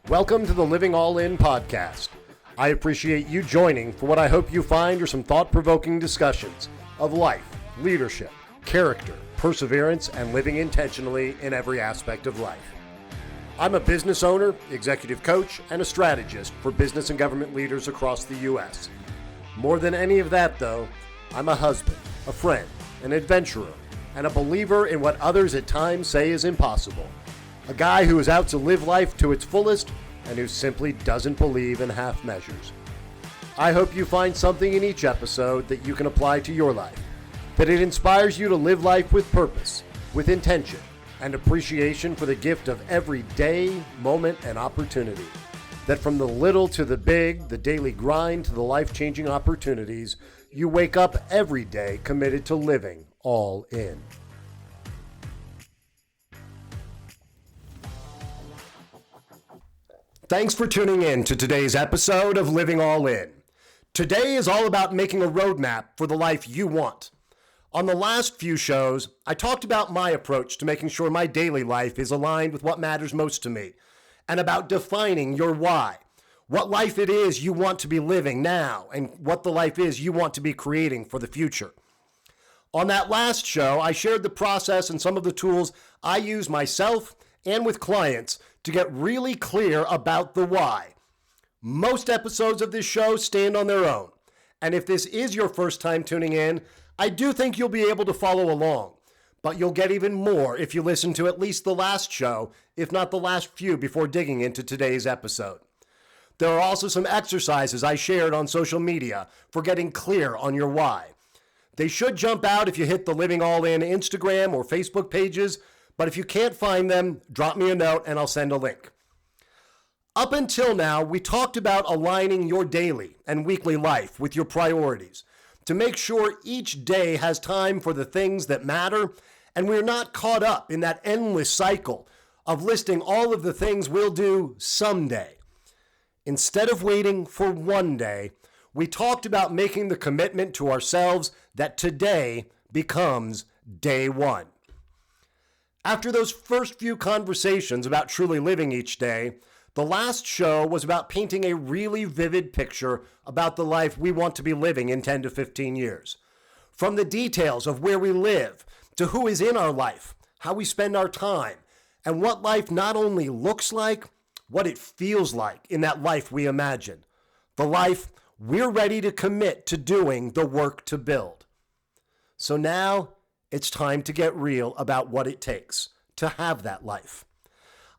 Welcome to the Living All In podcast. I appreciate you joining for what I hope you find are some thought-provoking discussions of life, leadership, character, perseverance, and living intentionally in every aspect of life. I'm a business owner, executive coach, and a strategist for business and government leaders across the U.S. More than any of that, though, I'm a husband, a friend, an adventurer, and a believer in what others at times say is impossible. A guy who is out to live life to its fullest and who simply doesn't believe in half measures. I hope you find something in each episode that you can apply to your life, that it inspires you to live life with purpose, with intention, and appreciation for the gift of every day, moment, and opportunity. That from the little to the big, the daily grind to the life-changing opportunities, you wake up every day committed to living all in. Thanks for tuning in to today's episode of Living All In. Today is all about making a roadmap for the life you want. On the last few shows, I talked about my approach to making sure my daily life is aligned with what matters most to me, and about defining your why, what life it is you want to be living now, and what the life is you want to be creating for the future. On that last show, I shared the process and some of the tools I use myself and with clients to get really clear about the why. Most episodes of this show stand on their own, and if this is your first time tuning in, I do think you'll be able to follow along, but you'll get even more if you listen to at least the last show, if not the last few before digging into today's episode. There are also some exercises I shared on social media for getting clear on your why. They should jump out if you hit the Living All In Instagram or Facebook pages, but if you can't find them, drop me a note and I'll send a link. Up until now, we talked about aligning your daily and weekly life with your priorities to make sure each day has time for the things that matter and we're not caught up in that endless cycle of listing all of the things we'll do someday. Instead of waiting for one day, we talked about making the commitment to ourselves that today becomes day one. After those first few conversations about truly living each day, the last show was about painting a really vivid picture about the life we want to be living in 10 to 15 years. From the details of where we live, to who is in our life, how we spend our time, and what life not only looks like, what it feels like in that life we imagine. The life we're ready to commit to doing the work to build. So now, it's time to get real about what it takes to have that life.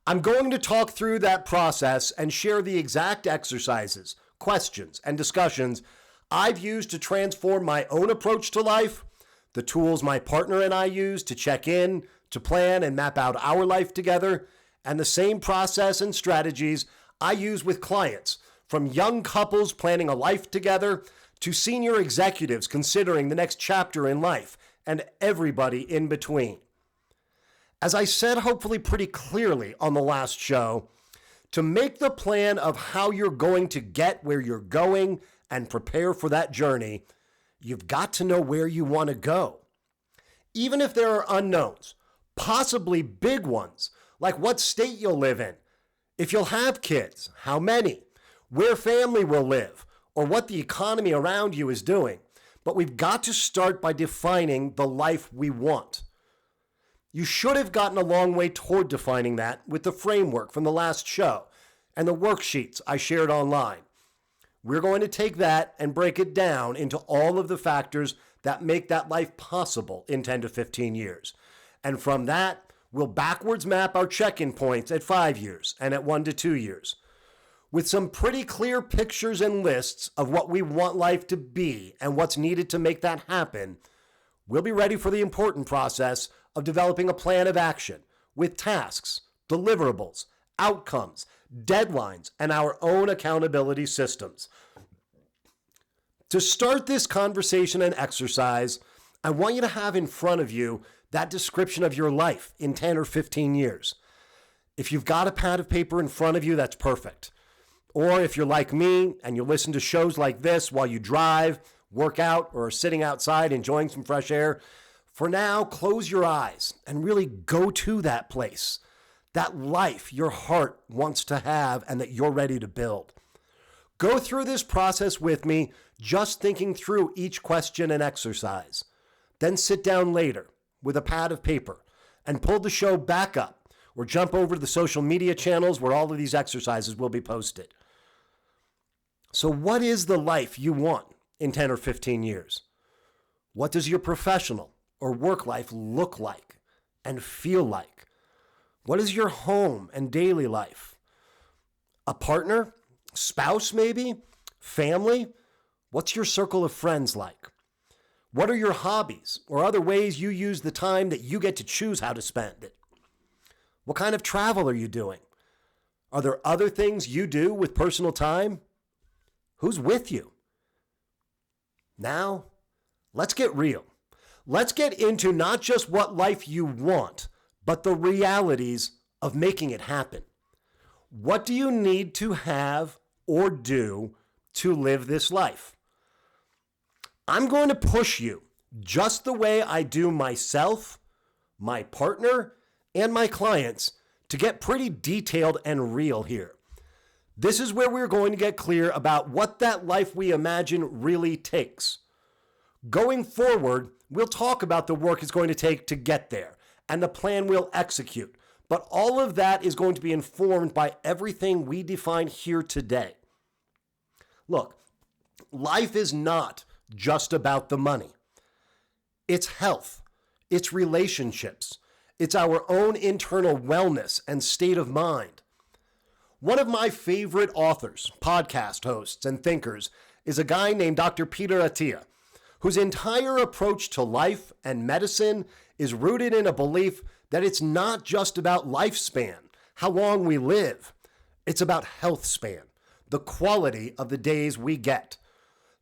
I'm going to talk through that process and share the exact exercises, questions, and discussions I've used to transform my own approach to life, the tools my partner and I use to check in, to plan and map out our life together, and the same process and strategies I use with clients, from young couples planning a life together to senior executives considering the next chapter in life, and everybody in between. As I said hopefully pretty clearly on the last show, to make the plan of how you're going to get where you're going and prepare for that journey, you've got to know where you want to go. Even if there are unknowns, possibly big ones, like what state you'll live in, if you'll have kids, how many, where family will live, or what the economy around you is doing. But we've got to start by defining the life we want. You should have gotten a long way toward defining that with the framework from the last show and the worksheets I shared online. We're going to take that and break it down into all of the factors that make that life possible in 10 to 15 years. And from that, we'll backwards map our check-in points at 5 years and at 1 to 2 years. With some pretty clear pictures and lists of what we want life to be and what's needed to make that happen, we'll be ready for the important process of developing a plan of action with tasks, deliverables, outcomes, deadlines, and our own accountability systems. To start this conversation and exercise, I want you to have in front of you that description of your life in 10 or 15 years. If you've got a pad of paper in front of you, that's perfect. Or if you're like me and you listen to shows like this while you drive, work out, or are sitting outside enjoying some fresh air, for now, close your eyes and really go to that place. that life your heart wants to have and that you're ready to build. Go through this process with me, just thinking through each question and exercise. Then sit down later with a pad of paper and pull the show back up or jump over to the social media channels where all of these exercises will be posted. So what is the life you want in 10 or 15 years? What does your professional or work life look like and feel like? What is your home and daily life? A partner? Spouse maybe? Family? What's your circle of friends like? What are your hobbies or other ways you use the time that you get to choose how to spend it? What kind of travel are you doing? Are there other things you do with personal time? Who's with you? Now, let's get real. Let's get into not just what life you want, but the realities of making it happen. What do you need to have or do to live this life? I'm going to push you just the way I do myself, my partner, and my clients to get pretty detailed and real here. This is where we're going to get clear about what that life we imagine really takes. Going forward, we'll talk about the work it's going to take to get there and the plan we'll execute. But all of that is going to be informed by everything we define here today. Look, life is not just about the money. It's health, it's relationships, it's our own internal wellness and state of mind. One of my favorite authors, podcast hosts, and thinkers is a guy named Dr. Peter Attia, whose entire approach to life and medicine is rooted in a belief that it's not just about lifespan, how long we live. It's about health span, the quality of the days we get.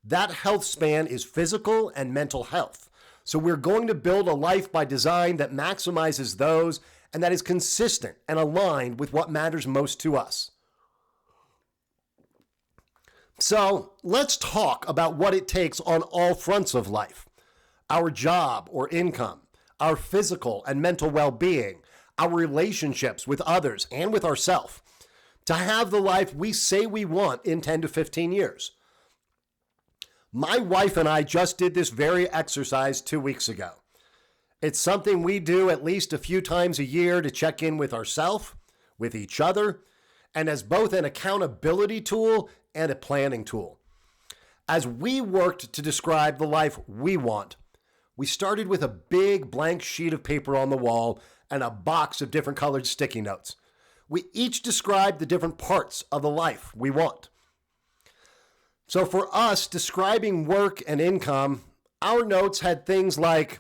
That health span is physical and mental health. So we're going to build a life by design that maximizes those and that is consistent and aligned with what matters most to us. So let's talk about what it takes on all fronts of life. Our job or income, our physical and mental well-being, our relationships with others and with ourselves, to have the life we say we want in 10 to 15 years. My wife and I just did this very exercise 2 weeks ago. It's something we do at least a few times a year to check in with ourselves, with each other, and as both an accountability tool and a planning tool. As we worked to describe the life we want, we started with a big blank sheet of paper on the wall and a box of different colored sticky notes. We each described the different parts of the life we want. So for us, describing work and income, our notes had things like,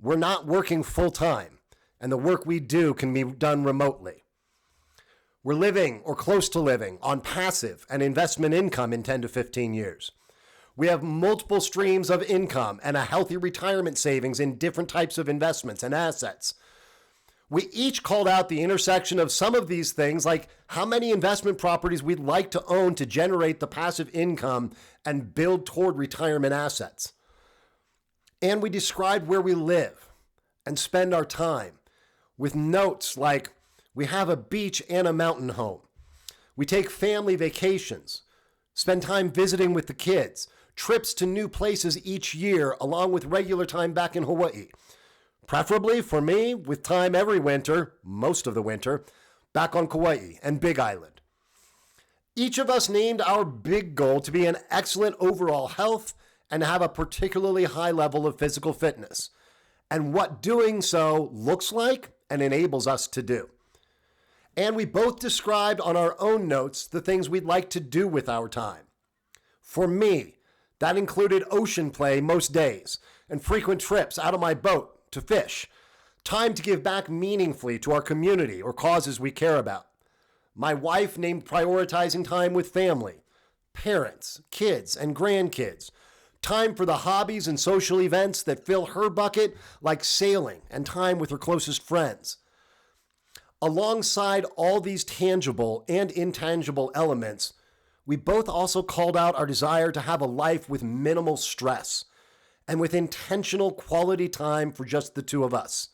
we're not working full time, and the work we do can be done remotely. We're living or close to living on passive and investment income in 10 to 15 years. We have multiple streams of income and a healthy retirement savings in different types of investments and assets. We each called out the intersection of some of these things, like how many investment properties we'd like to own to generate the passive income and build toward retirement assets. And we described where we live and spend our time with notes like we have a beach and a mountain home. We take family vacations, spend time visiting with the kids, trips to new places each year, along with regular time back in Hawaii. Preferably for me, with time every winter, most of the winter, back on Kauai and Big Island. Each of us named our big goal to be an excellent overall health and have a particularly high level of physical fitness, and what doing so looks like and enables us to do. And we both described on our own notes the things we'd like to do with our time. For me, that included ocean play most days and frequent trips out of my boat to fish, time to give back meaningfully to our community or causes we care about. My wife named prioritizing time with family, parents, kids, and grandkids, time for the hobbies and social events that fill her bucket, like sailing and time with her closest friends. Alongside all these tangible and intangible elements, we both also called out our desire to have a life with minimal stress and with intentional quality time for just the two of us.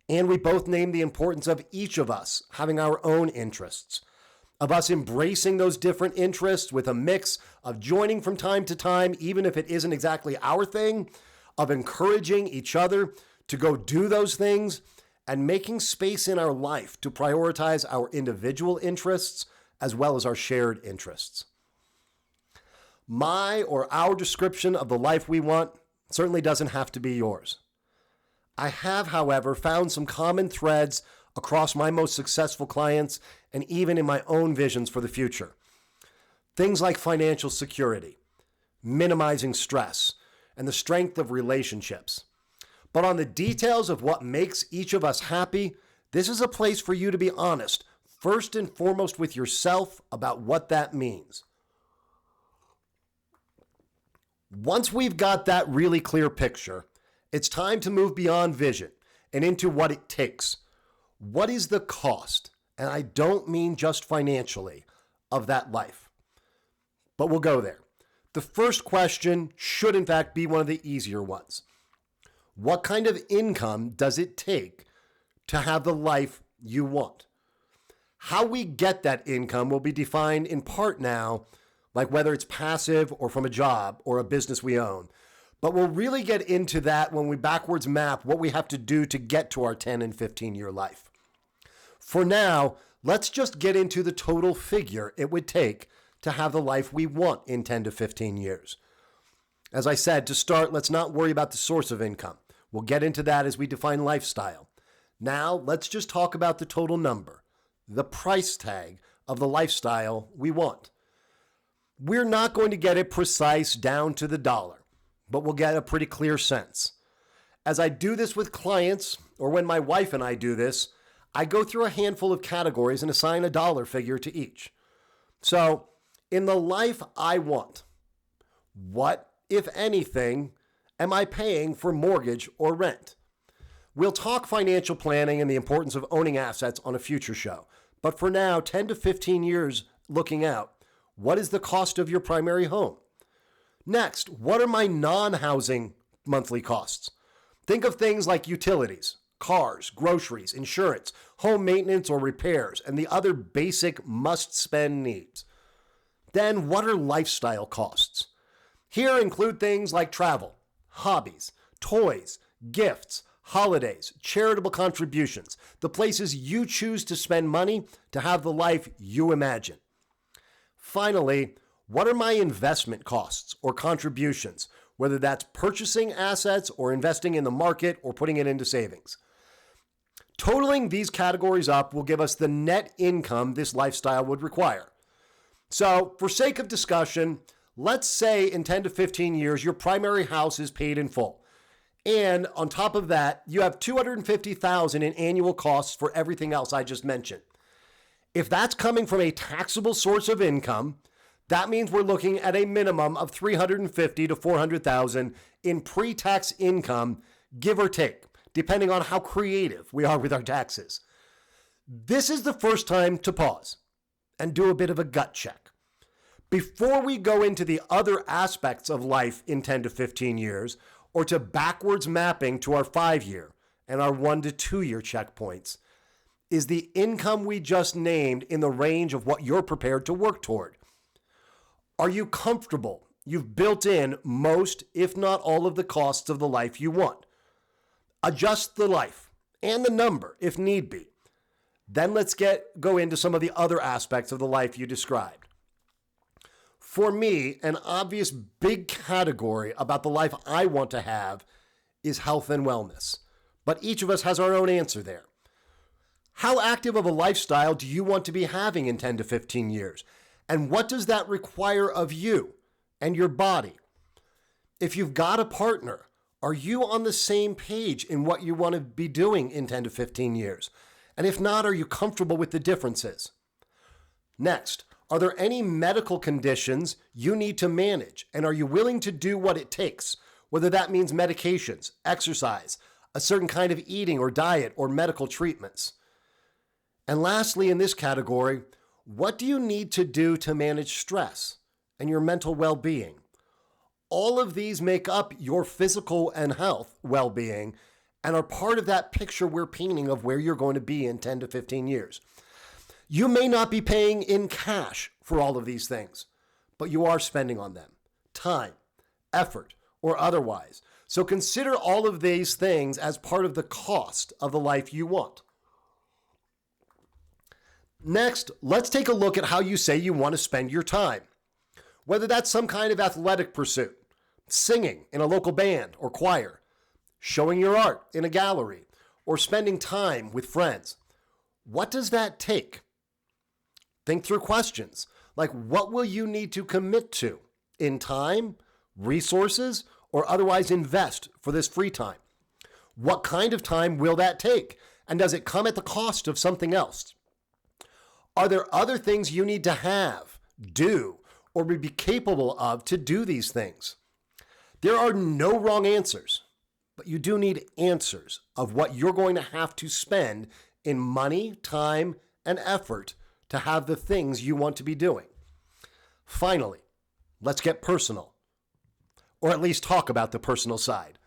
And we both named the importance of each of us having our own interests, of us embracing those different interests with a mix of joining from time to time, even if it isn't exactly our thing, of encouraging each other to go do those things, and making space in our life to prioritize our individual interests as well as our shared interests. My or our description of the life we want certainly doesn't have to be yours. I have, however, found some common threads across my most successful clients and even in my own visions for the future. Things like financial security, minimizing stress, and the strength of relationships. But on the details of what makes each of us happy, this is a place for you to be honest, first and foremost with yourself about what that means. Once we've got that really clear picture, it's time to move beyond vision and into what it takes. What is the cost? And I don't mean just financially of that life. But we'll go there. The first question should in fact be one of the easier ones. What kind of income does it take to have the life you want? How we get that income will be defined in part now, like whether it's passive or from a job or a business we own. But we'll really get into that when we backwards map what we have to do to get to our 10 and 15-year life. For now, let's just get into the total figure it would take to have the life we want in 10 to 15 years. As I said, to start, let's not worry about the source of income. We'll get into that as we define lifestyle. Now, let's just talk about the total number, the price tag of the lifestyle we want. We're not going to get it precise down to the dollar, but we'll get a pretty clear sense. As I do this with clients, or when my wife and I do this, I go through a handful of categories and assign a dollar figure to each. So, in the life I want, what, if anything, am I paying for mortgage or rent? We'll talk financial planning and the importance of owning assets on a future show. But for now, 10 to 15 years looking out, what is the cost of your primary home? Next, what are my non-housing monthly costs? Think of things like utilities, cars, groceries, insurance, home maintenance or repairs, and the other basic must-spend needs. Then, what are lifestyle costs? Here include things like travel, hobbies, toys, gifts, holidays, charitable contributions, the places you choose to spend money to have the life you imagine. Finally, what are my investment costs or contributions, whether that's purchasing assets or investing in the market or putting it into savings? Totaling these categories up will give us the net income this lifestyle would require. So, for sake of discussion, let's say in 10 to 15 years, your primary house is paid in full. And on top of that, you have $250,000 in annual costs for everything else I just mentioned. If that's coming from a taxable source of income, that means we're looking at a minimum of $350,000 to $400,000 in pre-tax income, give or take, depending on how creative we are with our taxes. This is the first time to pause and do a bit of a gut check. Before we go into the other aspects of life in 10 to 15 years, or to backwards mapping to our 5-year and our 1 to 2-year checkpoints, is the income we just named in the range of what you're prepared to work toward? Are you comfortable you've built in most, if not all, of the costs of the life you want? Adjust the life and the number if need be. Then let's go into some of the other aspects of the life you described. For me, an obvious big category about the life I want to have is health and wellness. But each of us has our own answer there. How active of a lifestyle do you want to be having in 10 to 15 years? And what does that require of you and your body? If you've got a partner, are you on the same page in what you want to be doing in 10 to 15 years? And if not, are you comfortable with the differences? Next, are there any medical conditions you need to manage? And are you willing to do what it takes? Whether that means medications, exercise, a certain kind of eating or diet, or medical treatments. And lastly, in this category, what do you need to do to manage stress and your mental well-being? All of these make up your physical and health well-being, and are part of that picture we're painting of where you're going to be in 10 to 15 years. You may not be paying in cash for all of these things, but you are spending on them. Time, effort, or otherwise. So consider all of these things as part of the cost of the life you want. Next, let's take a look at how you say you want to spend your time. Whether that's some kind of athletic pursuit, singing in a local band or choir, showing your art in a gallery, or spending time with friends. What does that take? Think through questions like, what will you need to commit to in time, resources, or otherwise invest for this free time? What kind of time will that take? And does it come at the cost of something else? Are there other things you need to have, do, or be capable of to do these things? There are no wrong answers, but you do need answers of what you're going to have to spend in money, time, and effort to have the things you want to be doing. Finally, let's get personal, or at least talk about the personal side.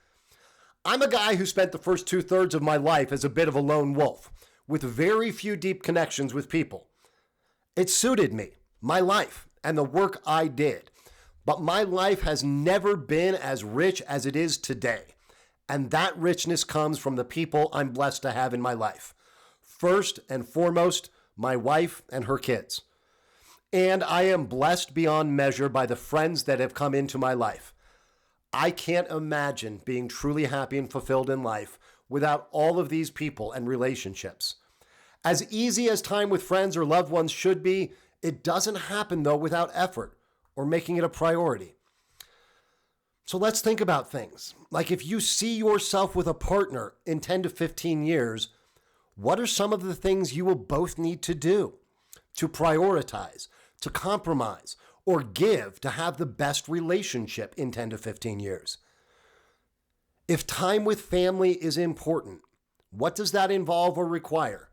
I'm a guy who spent the first 2/3 of my life as a bit of a lone wolf, with very few deep connections with people. It suited me, my life, and the work I did. But my life has never been as rich as it is today. And that richness comes from the people I'm blessed to have in my life. First and foremost, my wife and her kids. And I am blessed beyond measure by the friends that have come into my life. I can't imagine being truly happy and fulfilled in life without all of these people and relationships. As easy as time with friends or loved ones should be, it doesn't happen though without effort or making it a priority. So let's think about things. Like if you see yourself with a partner in 10 to 15 years, what are some of the things you will both need to do, to prioritize, to compromise, or give to have the best relationship in 10 to 15 years? If time with family is important, what does that involve or require?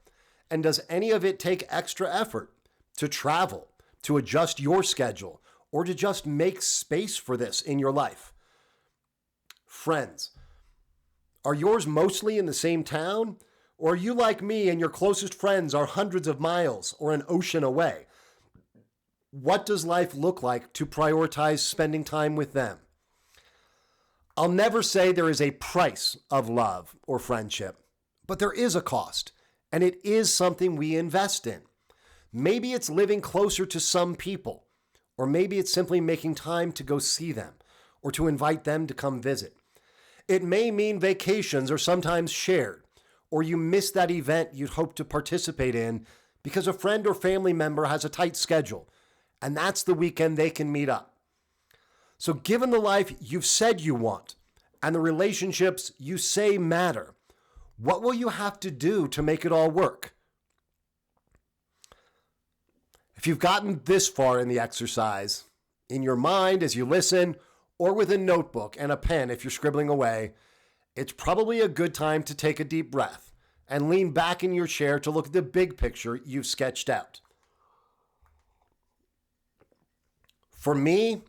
And does any of it take extra effort to travel, to adjust your schedule, or to just make space for this in your life? Friends, are yours mostly in the same town? Or are you like me and your closest friends are hundreds of miles or an ocean away? What does life look like to prioritize spending time with them? I'll never say there is a price of love or friendship, but there is a cost, and it is something we invest in. Maybe it's living closer to some people, or maybe it's simply making time to go see them or to invite them to come visit. It may mean vacations are sometimes shared, or you miss that event you'd hope to participate in because a friend or family member has a tight schedule, and that's the weekend they can meet up. So given the life you've said you want and the relationships you say matter, what will you have to do to make it all work? If you've gotten this far in the exercise, in your mind as you listen, or with a notebook and a pen if you're scribbling away, it's probably a good time to take a deep breath and lean back in your chair to look at the big picture you've sketched out. For me,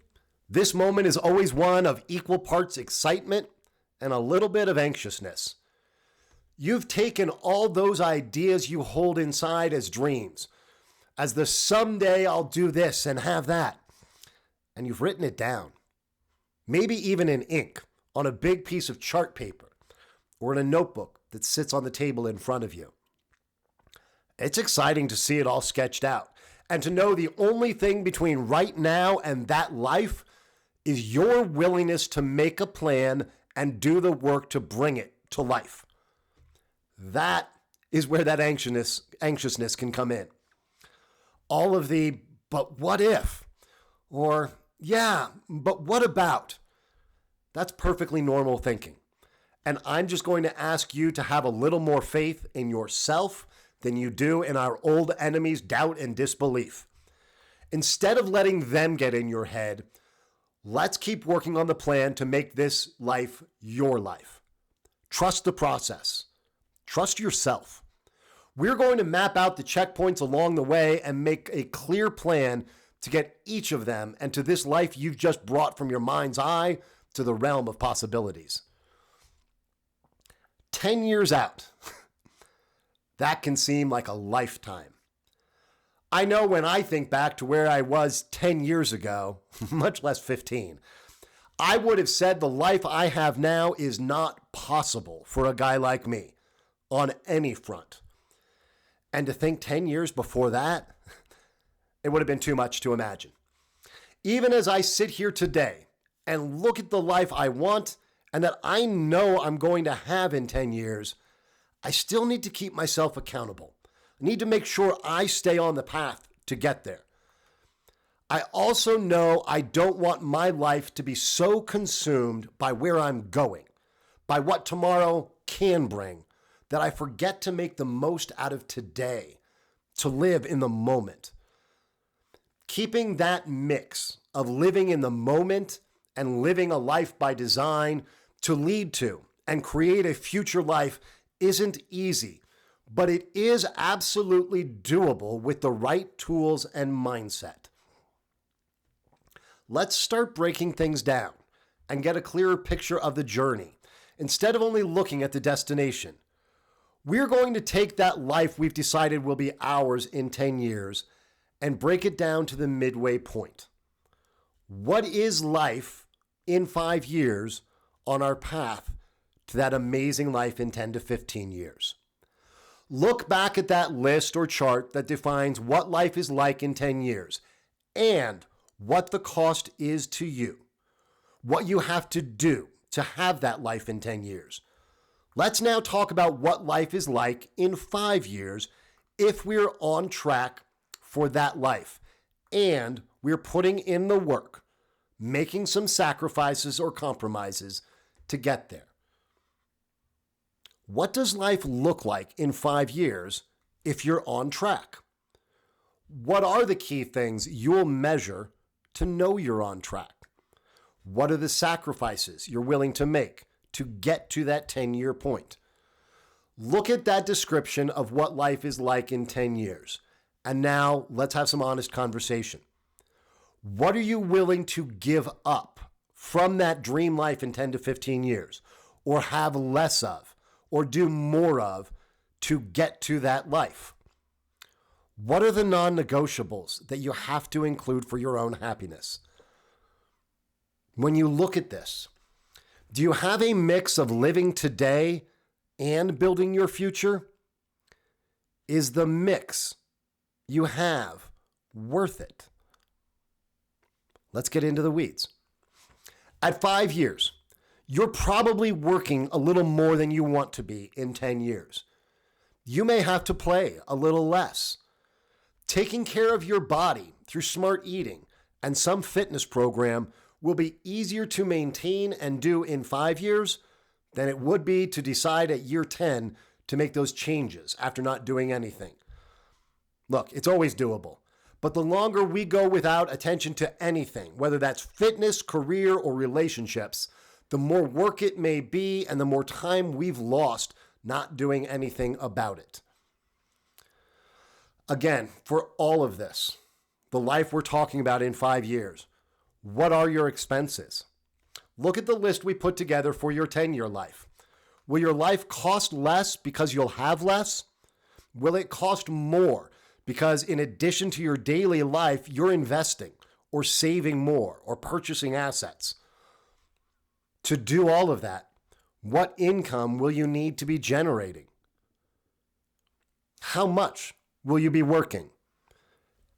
this moment is always one of equal parts excitement and a little bit of anxiousness. You've taken all those ideas you hold inside as dreams, as the someday I'll do this and have that, and you've written it down. Maybe even in ink on a big piece of chart paper or in a notebook that sits on the table in front of you. It's exciting to see it all sketched out and to know the only thing between right now and that life is your willingness to make a plan and do the work to bring it to life. That is where that anxiousness can come in. All of the, but what if? Or, yeah, but what about? That's perfectly normal thinking. And I'm just going to ask you to have a little more faith in yourself than you do in our old enemy's doubt and disbelief. Instead of letting them get in your head, let's keep working on the plan to make this life your life. Trust the process. Trust yourself. We're going to map out the checkpoints along the way and make a clear plan to get each of them and to this life you've just brought from your mind's eye to the realm of possibilities. 10 years out, that can seem like a lifetime. I know when I think back to where I was 10 years ago, much less 15, I would have said the life I have now is not possible for a guy like me on any front. And to think 10 years before that, it would have been too much to imagine. Even as I sit here today and look at the life I want and that I know I'm going to have in 10 years, I still need to keep myself accountable. I need to make sure I stay on the path to get there. I also know I don't want my life to be so consumed by where I'm going, by what tomorrow can bring, that I forget to make the most out of today, to live in the moment. Keeping that mix of living in the moment and living a life by design to lead to and create a future life isn't easy, but it is absolutely doable with the right tools and mindset. Let's start breaking things down and get a clearer picture of the journey instead of only looking at the destination. We're going to take that life we've decided will be ours in 10 years and break it down to the midway point. What is life in 5 years on our path to that amazing life in 10 to 15 years? Look back at that list or chart that defines what life is like in 10 years and what the cost is to you, what you have to do to have that life in 10 years. Let's now talk about what life is like in 5 years if we're on track for that life and we're putting in the work, making some sacrifices or compromises to get there. What does life look like in 5 years if you're on track? What are the key things you'll measure to know you're on track? What are the sacrifices you're willing to make to get to that 10-year point? Look at that description of what life is like in 10 years. And now let's have some honest conversation. What are you willing to give up from that dream life in 10 to 15 years, or have less of, or do more of to get to that life? What are the non-negotiables that you have to include for your own happiness? When you look at this, do you have a mix of living today and building your future? Is the mix you have worth it? Let's get into the weeds. At 5 years, you're probably working a little more than you want to be in 10 years. You may have to play a little less. Taking care of your body through smart eating and some fitness program will be easier to maintain and do in 5 years than it would be to decide at year 10 to make those changes after not doing anything. Look, it's always doable, but the longer we go without attention to anything, whether that's fitness, career, or relationships, the more work it may be and the more time we've lost not doing anything about it. Again, for all of this, the life we're talking about in 5 years, what are your expenses? Look at the list we put together for your 10-year life. Will your life cost less because you'll have less? Will it cost more because in addition to your daily life, you're investing or saving more or purchasing assets? To do all of that, what income will you need to be generating? How much will you be working?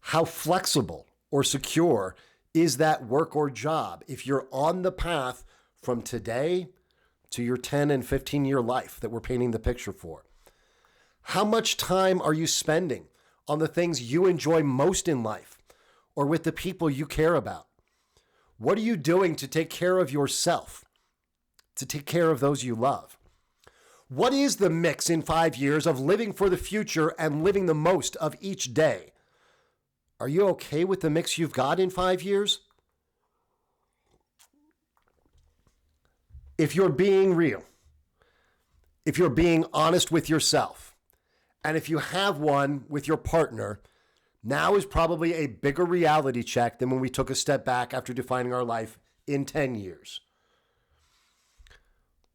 How flexible or secure is that work or job if you're on the path from today to your 10 and 15-year life that we're painting the picture for? How much time are you spending on the things you enjoy most in life or with the people you care about? What are you doing to take care of yourself, to take care of those you love? What is the mix in 5 years of living for the future and living the most of each day? Are you okay with the mix you've got in 5 years? If you're being real, if you're being honest with yourself, and if you have one with your partner, now is probably a bigger reality check than when we took a step back after defining our life in 10 years.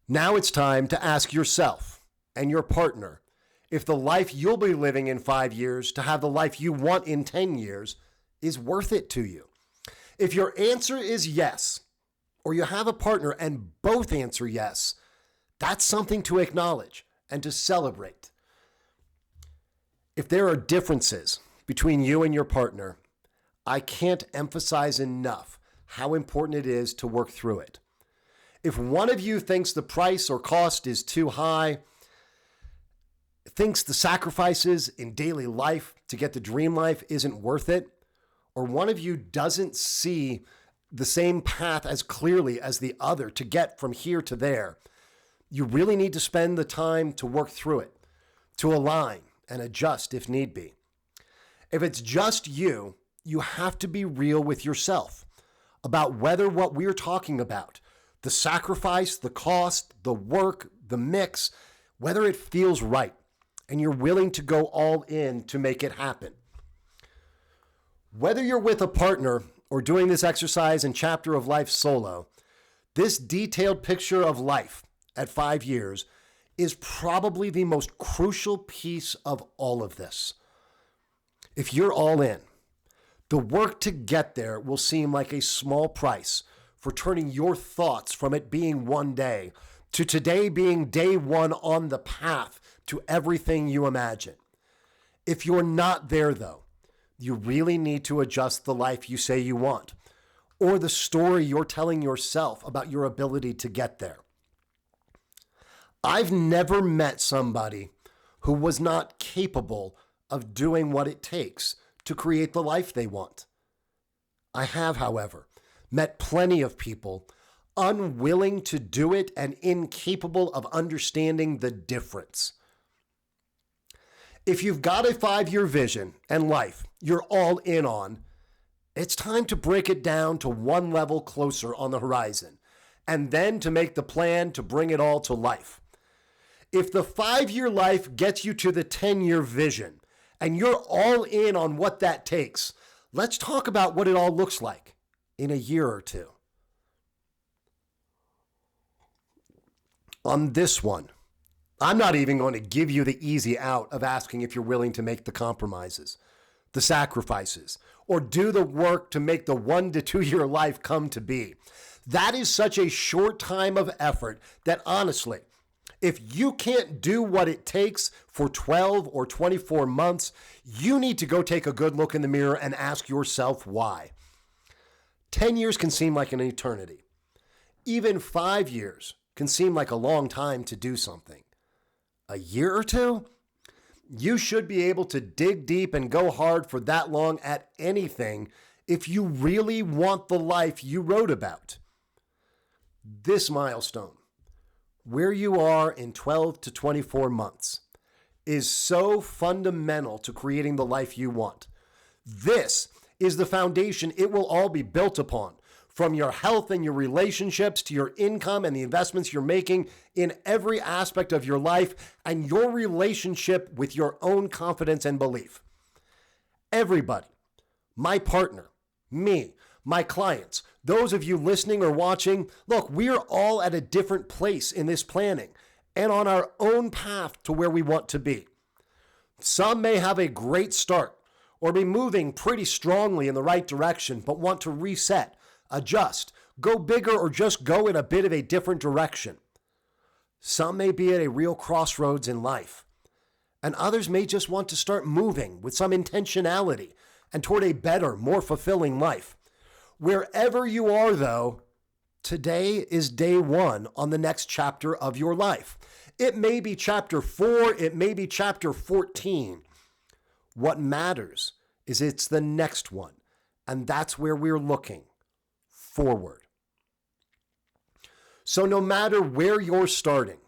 Now it's time to ask yourself and your partner if the life you'll be living in 5 years to have the life you want in 10 years is worth it to you. If your answer is yes, or you have a partner and both answer yes, that's something to acknowledge and to celebrate. If there are differences between you and your partner, I can't emphasize enough how important it is to work through it. If one of you thinks the price or cost is too high, thinks the sacrifices in daily life to get the dream life isn't worth it, or one of you doesn't see the same path as clearly as the other to get from here to there, you really need to spend the time to work through it, to align and adjust if need be. If it's just you, you have to be real with yourself about whether what we're talking about, the sacrifice, the cost, the work, the mix, whether it feels right and you're willing to go all in to make it happen. Whether you're with a partner or doing this exercise and chapter of life solo, this detailed picture of life at 5 years is probably the most crucial piece of all of this. If you're all in, the work to get there will seem like a small price for turning your thoughts from it being one day to today being day one on the path to everything you imagine. If you're not there, though, you really need to adjust the life you say you want, or the story you're telling yourself about your ability to get there. I've never met somebody who was not capable of doing what it takes to create the life they want. I have, however, met plenty of people unwilling to do it and incapable of understanding the difference. If you've got a 5-year vision and life you're all in on, it's time to break it down to one level closer on the horizon, and then to make the plan to bring it all to life. If the 5-year life gets you to the 10-year vision, and you're all in on what that takes, let's talk about what it all looks like in a year or two. On this one, I'm not even going to give you the easy out of asking if you're willing to make the compromises, the sacrifices, or do the work to make the 1 to 2 year life come to be. That is such a short time of effort that honestly, if you can't do what it takes for 12 or 24 months, you need to go take a good look in the mirror and ask yourself why. 10 years can seem like an eternity. Even 5 years can seem like a long time to do something. A year or two? You should be able to dig deep and go hard for that long at anything if you really want the life you wrote about. This milestone, where you are in 12 to 24 months, is so fundamental to creating the life you want. This is the foundation it will all be built upon, from your health and your relationships to your income and the investments you're making in every aspect of your life and your relationship with your own confidence and belief. Everybody, my partner, me, my clients, those of you listening or watching, look, we're all at a different place in this planning and on our own path to where we want to be. Some may have a great start or be moving pretty strongly in the right direction, but want to reset, adjust, go bigger, or just go in a bit of a different direction. Some may be at a real crossroads in life, and others may just want to start moving with some intentionality and toward a better, more fulfilling life. Wherever you are, though, today is day one on the next chapter of your life. It may be chapter 4, it may be chapter 14. What matters is it's the next one, and that's where we're looking forward. So no matter where you're starting,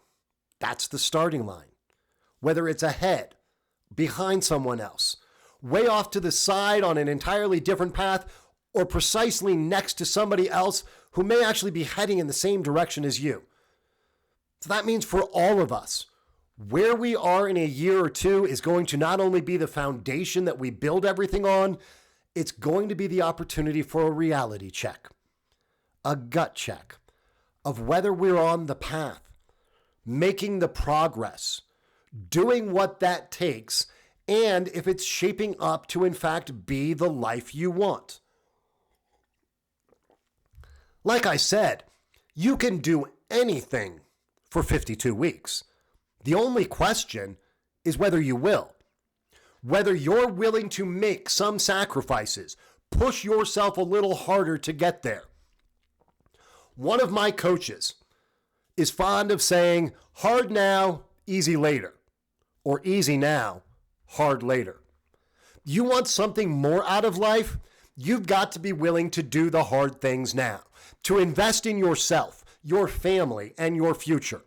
that's the starting line. Whether it's ahead, behind someone else, way off to the side on an entirely different path, or precisely next to somebody else who may actually be heading in the same direction as you. So that means for all of us, where we are in a year or two is going to not only be the foundation that we build everything on, it's going to be the opportunity for a reality check, a gut check of whether we're on the path making the progress, doing what that takes, and if it's shaping up to, in fact, be the life you want. Like I said, you can do anything for 52 weeks. The only question is whether you will. Whether you're willing to make some sacrifices, push yourself a little harder to get there. One of my coaches is fond of saying, hard now, easy later, or easy now, hard later. You want something more out of life? You've got to be willing to do the hard things now, to invest in yourself, your family, and your future.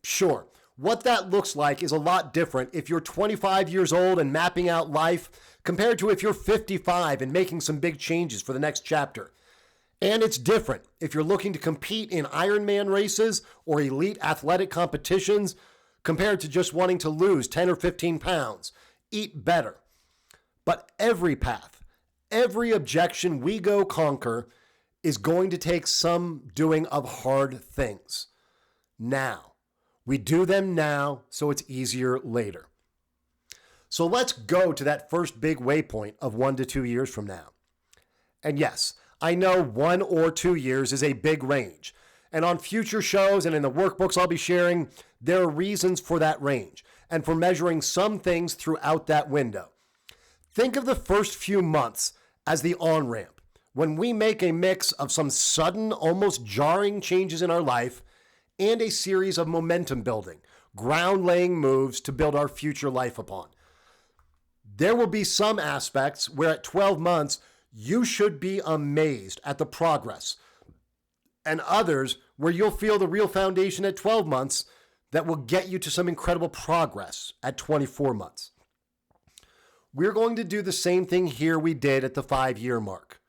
Sure, what that looks like is a lot different if you're 25 years old and mapping out life compared to if you're 55 and making some big changes for the next chapter. And it's different if you're looking to compete in Ironman races or elite athletic competitions compared to just wanting to lose 10 or 15 pounds, eat better. But every path, every objection we go conquer is going to take some doing of hard things. Now. We do them now so it's easier later. So let's go to that first big waypoint of 1 to 2 years from now. And yes, I know 1 or 2 years is a big range. And on future shows and in the workbooks I'll be sharing, there are reasons for that range and for measuring some things throughout that window. Think of the first few months as the on-ramp, when we make a mix of some sudden, almost jarring changes in our life and a series of momentum building, ground-laying moves to build our future life upon. There will be some aspects where at 12 months, you should be amazed at the progress, and others where you'll feel the real foundation at 12 months that will get you to some incredible progress at 24 months. We're going to do the same thing here we did at the 5-year mark.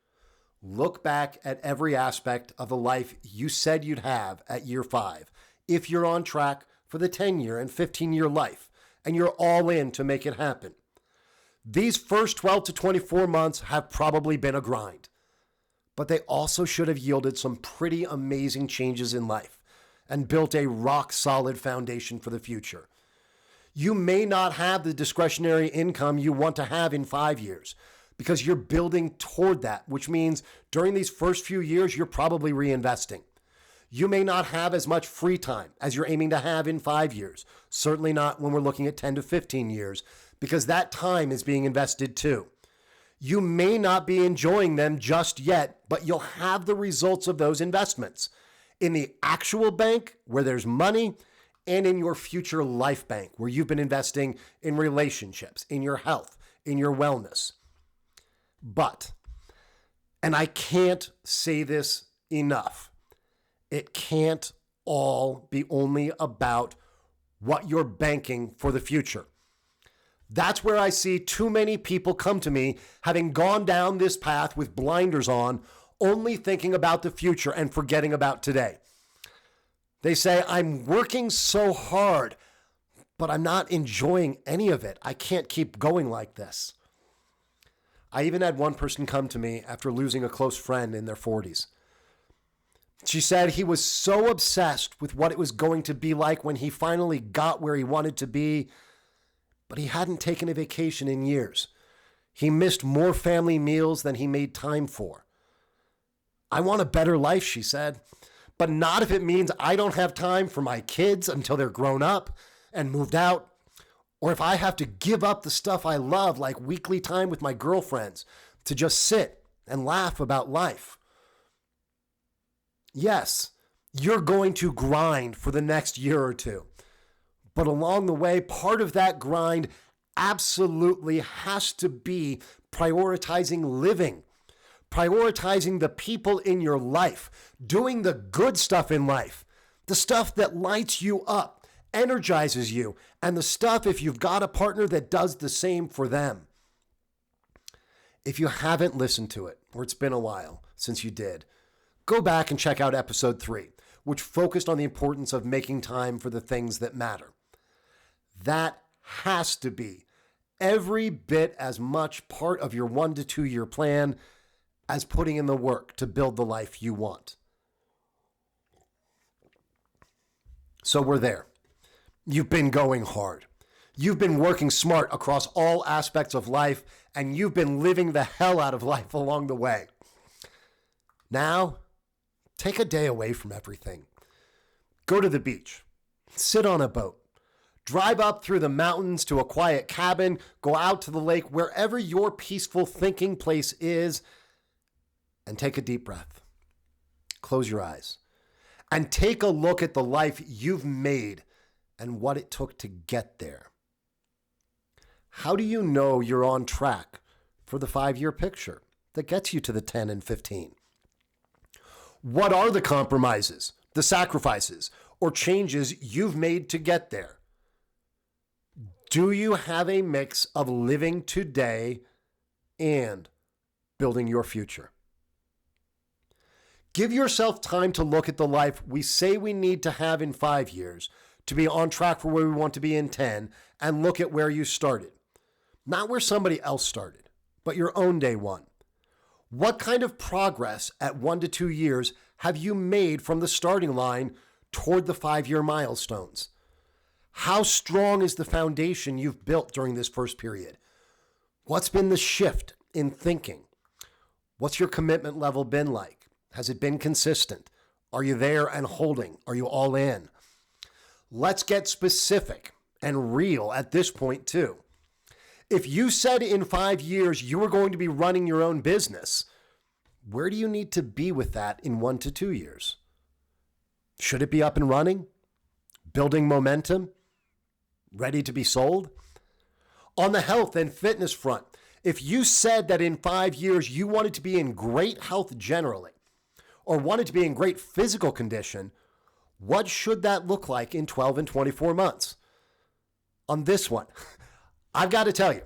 Look back at every aspect of the life you said you'd have at year 5, if you're on track for the 10-year and 15-year life, and you're all in to make it happen. These first 12 to 24 months have probably been a grind, but they also should have yielded some pretty amazing changes in life and built a rock-solid foundation for the future. You may not have the discretionary income you want to have in 5 years, because you're building toward that, which means during these first few years, you're probably reinvesting. You may not have as much free time as you're aiming to have in 5 years, certainly not when we're looking at 10 to 15 years, because that time is being invested too. You may not be enjoying them just yet, but you'll have the results of those investments in the actual bank where there's money, and in your future life bank where you've been investing in relationships, in your health, in your wellness. But, and I can't say this enough, it can't all be only about what you're banking for the future. That's where I see too many people come to me having gone down this path with blinders on, only thinking about the future and forgetting about today. They say, I'm working so hard, but I'm not enjoying any of it. I can't keep going like this. I even had one person come to me after losing a close friend in their 40s. She said he was so obsessed with what it was going to be like when he finally got where he wanted to be, but he hadn't taken a vacation in years. He missed more family meals than he made time for. I want a better life, she said, but not if it means I don't have time for my kids until they're grown up and moved out, or if I have to give up the stuff I love, like weekly time with my girlfriends, to just sit and laugh about life. Yes, you're going to grind for the next year or two. But along the way, part of that grind absolutely has to be prioritizing living, prioritizing the people in your life, doing the good stuff in life, the stuff that lights you up, energizes you, and the stuff if you've got a partner that does the same for them. If you haven't listened to it, or it's been a while since you did, go back and check out episode 3, which focused on the importance of making time for the things that matter. That has to be every bit as much part of your 1 to 2 year plan as putting in the work to build the life you want. So we're there. You've been going hard. You've been working smart across all aspects of life, and you've been living the hell out of life along the way. Now, take a day away from everything. Go to the beach. Sit on a boat. Drive up through the mountains to a quiet cabin. Go out to the lake, wherever your peaceful thinking place is, and take a deep breath. Close your eyes and take a look at the life you've made and what it took to get there. How do you know you're on track for the 5-year picture that gets you to the 10 and 15? What are the compromises, the sacrifices, or changes you've made to get there? Do you have a mix of living today and building your future? Give yourself time to look at the life we say we need to have in 5 years to be on track for where we want to be in 10, and look at where you started. Not where somebody else started, but your own day one. What kind of progress at 1 to 2 years have you made from the starting line toward the 5-year milestones? How strong is the foundation you've built during this first period? What's been the shift in thinking? What's your commitment level been like? Has it been consistent? Are you there and holding? Are you all in? Let's get specific and real at this point too. If you said in 5 years you were going to be running your own business, where do you need to be with that in 1 to 2 years? Should it be up and running? Building momentum? Ready to be sold? On the health and fitness front, if you said that in 5 years you wanted to be in great health generally, or wanted to be in great physical condition, what should that look like in 12 and 24 months? On this one, I've got to tell you,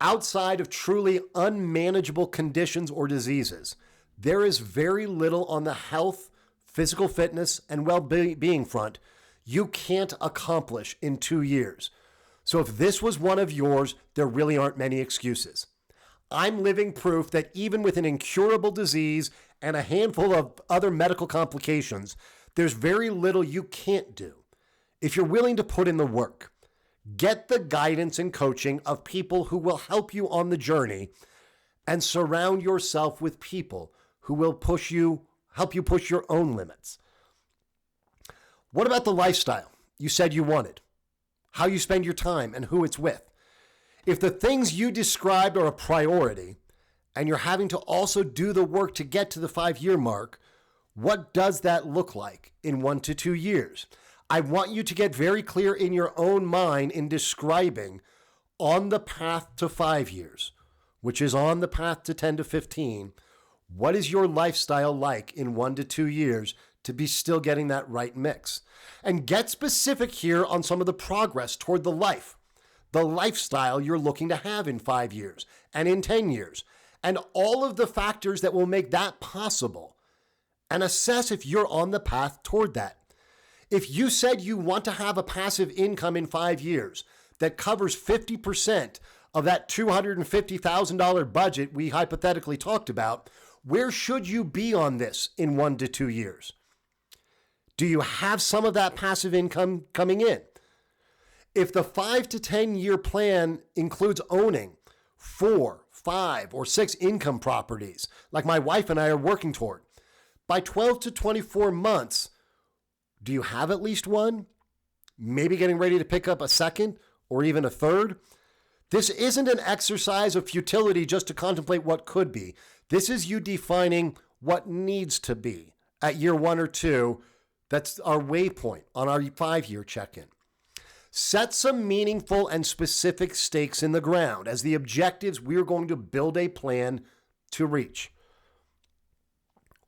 outside of truly unmanageable conditions or diseases, there is very little on the health, physical fitness, and well-being front you can't accomplish in 2 years. So if this was one of yours, there really aren't many excuses. I'm living proof that even with an incurable disease and a handful of other medical complications, there's very little you can't do if you're willing to put in the work. Get the guidance and coaching of people who will help you on the journey, and surround yourself with people who will help you push your own limits. What about the lifestyle you said you wanted? How you spend your time and who it's with? If the things you described are a priority and you're having to also do the work to get to the 5-year mark, what does that look like in 1 to 2 years? I want you to get very clear in your own mind in describing on the path to 5 years, which is on the path to 10 to 15, what is your lifestyle like in 1 to 2 years to be still getting that right mix? And get specific here on some of the progress toward the lifestyle you're looking to have in 5 years and in 10 years, and all of the factors that will make that possible, and assess if you're on the path toward that. If you said you want to have a passive income in 5 years that covers 50% of that $250,000 budget we hypothetically talked about, where should you be on this in 1 to 2 years? Do you have some of that passive income coming in? If the 5 to 10 year plan includes owning 4, 5, or 6 income properties, like my wife and I are working toward, by 12 to 24 months, do you have at least one? Maybe getting ready to pick up a second or even a third? This isn't an exercise of futility just to contemplate what could be. This is you defining what needs to be at year 1 or 2. That's our waypoint on our 5-year check-in. Set some meaningful and specific stakes in the ground as the objectives we're going to build a plan to reach.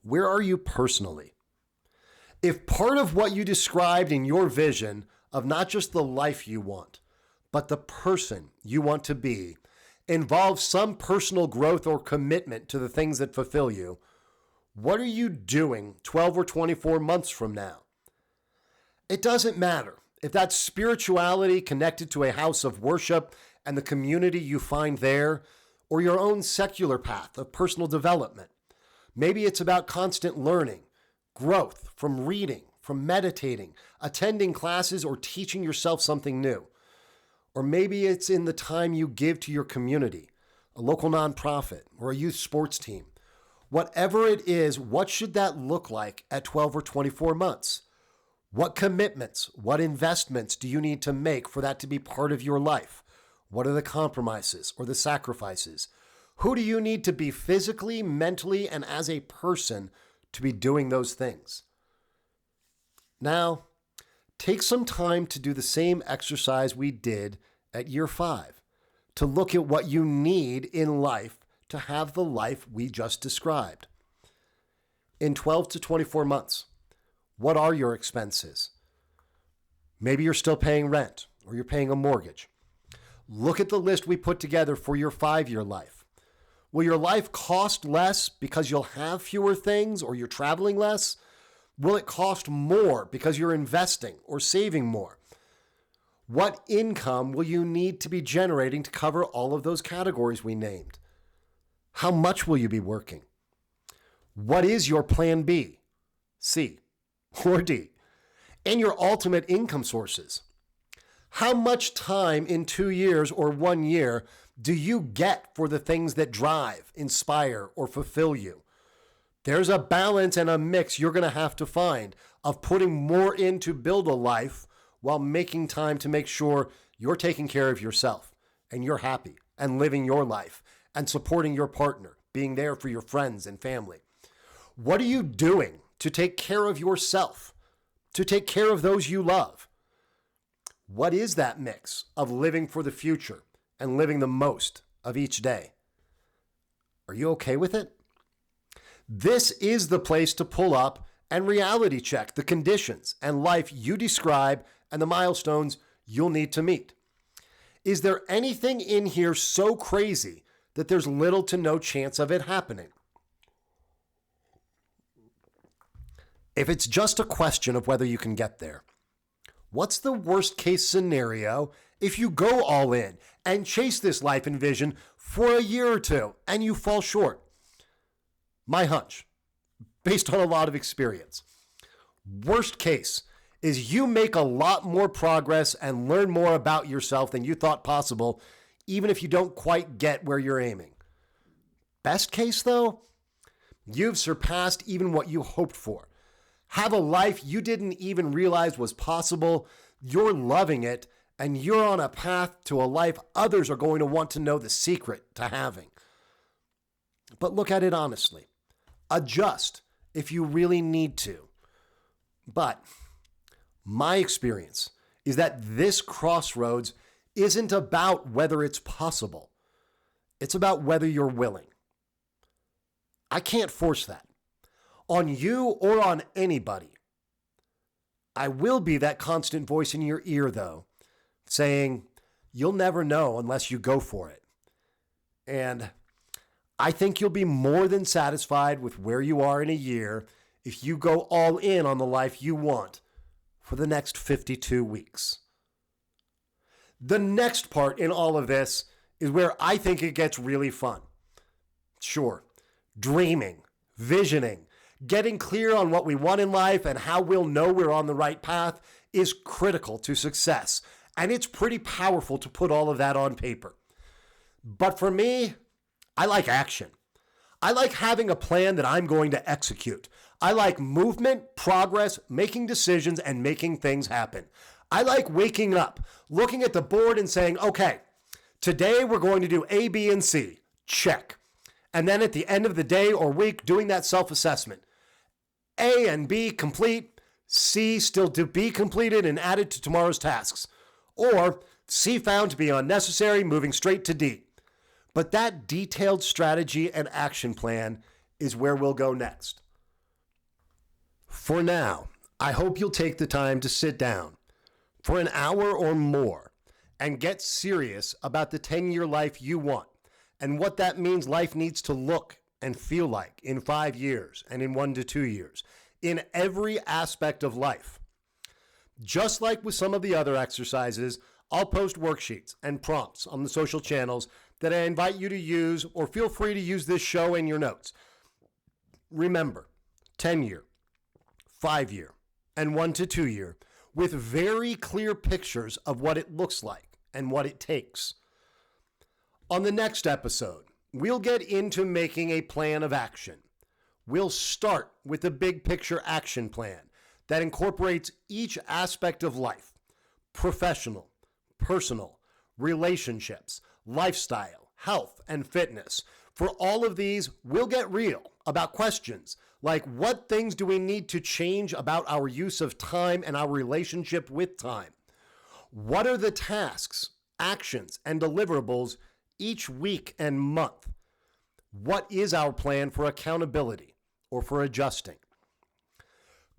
Where are you personally? If part of what you described in your vision of not just the life you want, but the person you want to be, involves some personal growth or commitment to the things that fulfill you, what are you doing 12 or 24 months from now? It doesn't matter if that's spirituality connected to a house of worship and the community you find there, or your own secular path of personal development. Maybe it's about constant learning, growth from reading, from meditating, attending classes, or teaching yourself something new. Or maybe it's in the time you give to your community, a local nonprofit, or a youth sports team. Whatever it is, what should that look like at 12 or 24 months? What commitments, what investments do you need to make for that to be part of your life? What are the compromises or the sacrifices? Who do you need to be physically, mentally, and as a person to be doing those things? Now, take some time to do the same exercise we did at year 5, to look at what you need in life to have the life we just described. In 12 to 24 months, what are your expenses? Maybe you're still paying rent or you're paying a mortgage. Look at the list we put together for your 5-year life. Will your life cost less because you'll have fewer things or you're traveling less? Will it cost more because you're investing or saving more? What income will you need to be generating to cover all of those categories we named? How much will you be working? What is your plan B, C, or D? And your ultimate income sources. How much time in 2 years or 1 year do you get for the things that drive, inspire, or fulfill you? There's a balance and a mix you're going to have to find of putting more in to build a life while making time to make sure you're taking care of yourself and you're happy and living your life and supporting your partner, being there for your friends and family. What are you doing to take care of yourself, to take care of those you love? What is that mix of living for the future and living the most of each day? Are you okay with it? This is the place to pull up and reality check the conditions and life you describe and the milestones you'll need to meet. Is there anything in here so crazy that there's little to no chance of it happening? If it's just a question of whether you can get there, what's the worst case scenario if you go all in and chase this life and vision for a year or two and you fall short? My hunch, based on a lot of experience, worst case is you make a lot more progress and learn more about yourself than you thought possible, even if you don't quite get where you're aiming. Best case, though, you've surpassed even what you hoped for. Have a life you didn't even realize was possible. You're loving it, and you're on a path to a life others are going to want to know the secret to having. But look at it honestly. Adjust if you really need to. But my experience is that this crossroads isn't about whether it's possible. It's about whether you're willing. I can't force that on you or on anybody. I will be that constant voice in your ear, though, saying, you'll never know unless you go for it. And I think you'll be more than satisfied with where you are in a year if you go all in on the life you want for the next 52 weeks. The next part in all of this is where I think it gets really fun. Sure, dreaming, visioning, getting clear on what we want in life and how we'll know we're on the right path is critical to success. And it's pretty powerful to put all of that on paper. But for me, I like action. I like having a plan that I'm going to execute. I like movement, progress, making decisions, and making things happen. I like waking up, looking at the board and saying, okay, today we're going to do A, B, and C. Check. And then at the end of the day or week, doing that self-assessment. A and B complete, C still to be completed and added to tomorrow's tasks. Or C found to be unnecessary, moving straight to D. But that detailed strategy and action plan is where we'll go next. For now, I hope you'll take the time to sit down for an hour or more and get serious about the 10-year life you want and what that means life needs to look and feel like in 5 years and in 1 to 2 years, in every aspect of life. Just like with some of the other exercises, I'll post worksheets and prompts on the social channels that I invite you to use, or feel free to use this show in your notes. Remember, 10-year, 5-year, and 1 to 2 year, with very clear pictures of what it looks like and what it takes. On the next episode, we'll get into making a plan of action. We'll start with a big picture action plan that incorporates each aspect of life: professional, personal, relationships, lifestyle, health, and fitness. For all of these, we'll get real about questions like, what things do we need to change about our use of time and our relationship with time? What are the tasks, actions, and deliverables each week and month? What is our plan for accountability or for adjusting?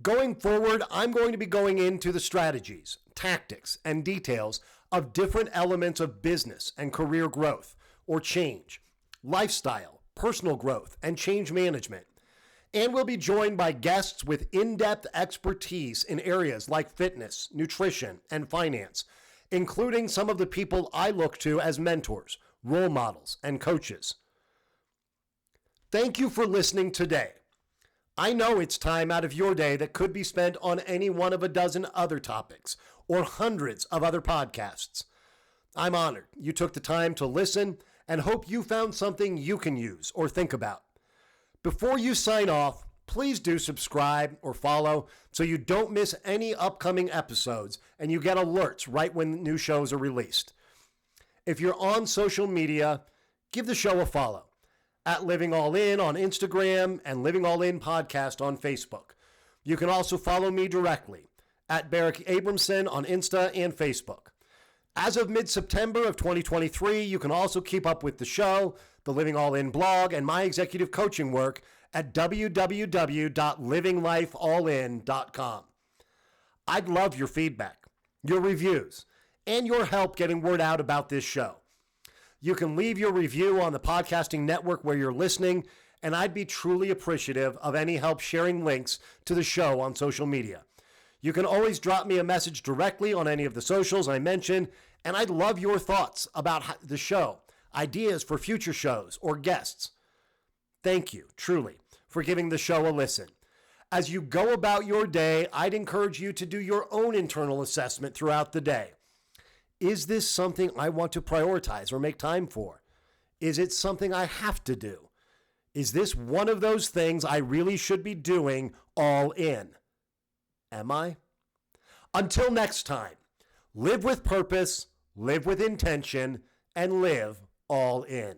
Going forward, I'm going to be going into the strategies, tactics, and details of different elements of business and career growth or change, lifestyle, personal growth, and change management. And we'll be joined by guests with in-depth expertise in areas like fitness, nutrition, and finance, including some of the people I look to as mentors, role models, and coaches. Thank you for listening today. I know it's time out of your day that could be spent on any one of a dozen other topics or hundreds of other podcasts. I'm honored you took the time to listen and hope you found something you can use or think about. Before you sign off, please do subscribe or follow so you don't miss any upcoming episodes and you get alerts right when new shows are released. If you're on social media, give the show a follow at Living All In on Instagram and Living All In Podcast on Facebook. You can also follow me directly at Barrick Abramson on Insta and Facebook. As of mid-September of 2023, you can also keep up with the show, the Living All In blog, and my executive coaching work at www.livinglifeallin.com. I'd love your feedback, your reviews, and your help getting word out about this show. You can leave your review on the podcasting network where you're listening, and I'd be truly appreciative of any help sharing links to the show on social media. You can always drop me a message directly on any of the socials I mentioned, and I'd love your thoughts about the show, ideas for future shows, or guests. Thank you, truly, for giving the show a listen. As you go about your day, I'd encourage you to do your own internal assessment throughout the day. Is this something I want to prioritize or make time for? Is it something I have to do? Is this one of those things I really should be doing all in? Am I? Until next time, live with purpose, live with intention, and live all in.